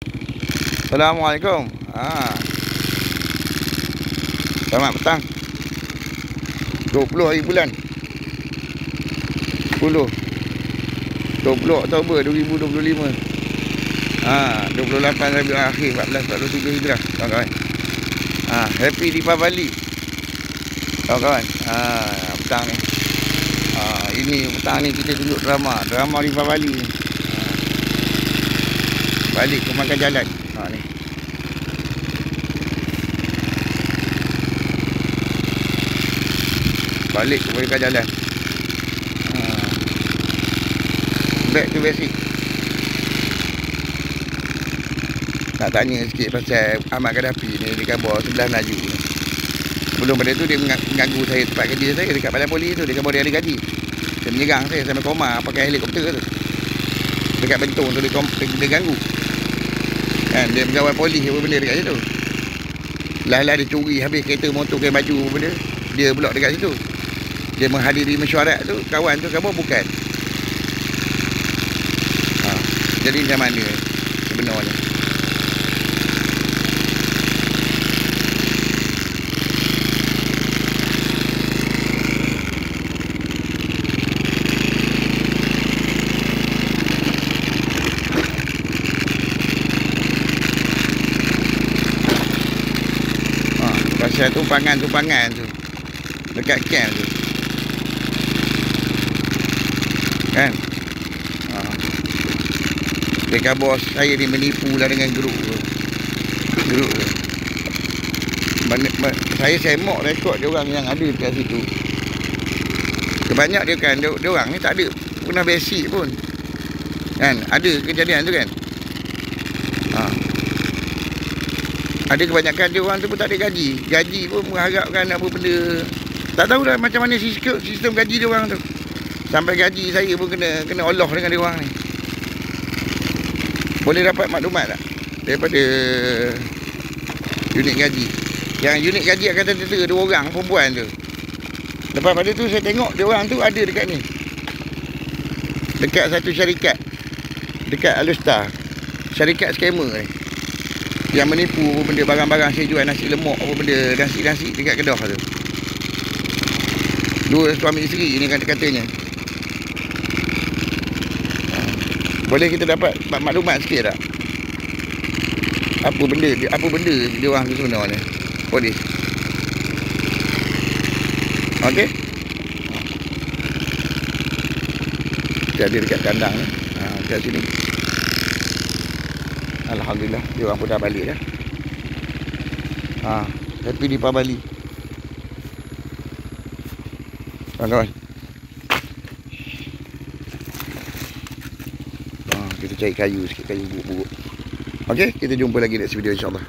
Assalamualaikum. Selamat petang. 20 hari bulan 10 20 Oktober 2025. 28 Rabiul Akhir 1447 Hijrah, kawan-kawan. Happy Deepavali, kawan-kawan. Petang ni. Ini petang ni kita tunjuk drama Deepavali ni. Balik ke makan jalan. Ni. Balik ke makan jalan. Back to basic. Nak tanya sikit pasal Ahmad Gaddafi ni dekat bawah sebelah Melayu ni. Sebelum pada tu dia mengganggu saya tempat kerja saya dekat Balai Polis tu, dekat bawah dia ada gaji. Dia menyerang saya sampai koma pakai helikopter tu. Dekat Bentong tu dia ganggu. Kan dia pegawai polis apa benda dekat situ. Lah dia curi habis kereta motor kain baju apa benda. Dia pula dekat situ. Dia menghadiri mesyuarat tu, kawan tu kamu bukan. Jadi macam mana sebenarnya? Pasal tumpangan tu dekat camp tu kan. Dekat bos saya ni menipu lah dengan grup tu. Saya semok rekod dia orang yang ada dekat situ. Kebanyak dia kan dia orang ni tak ada pernah basic pun kan. Ada kejadian tu kan. Ada kebanyakan dia orang tu pun tak ada gaji. Gaji pun mengharapkan apa benda. Tak tahulah macam mana sistem gaji dia orang tu. Sampai gaji saya pun kena Allah dengan dia orang ni. Boleh dapat maklumat tak daripada unit gaji? Yang unit gaji akan tentera 2 orang perempuan tu. Lepas pada tu saya tengok dia orang tu ada dekat ni. Dekat satu syarikat. Dekat Alustar. Syarikat skamer ni. Yang menipu apa benda, barang-barang saya jual nasi lemak apa benda, nasi dekat Kedah tu. 2 suami isteri ni katanya. Boleh kita dapat maklumat sikit tak? Apa benda dia orang tu sebenarnya? Polis. Okey. Jadi dekat kandang ni. Dekat sini. Alhamdulillah, dia orang pun dah balik dah. Happy Deepavali, kawan-kawan. Kita cari kayu sikit, kayu buruk-buruk. Okey, kita jumpa lagi next video insyaAllah.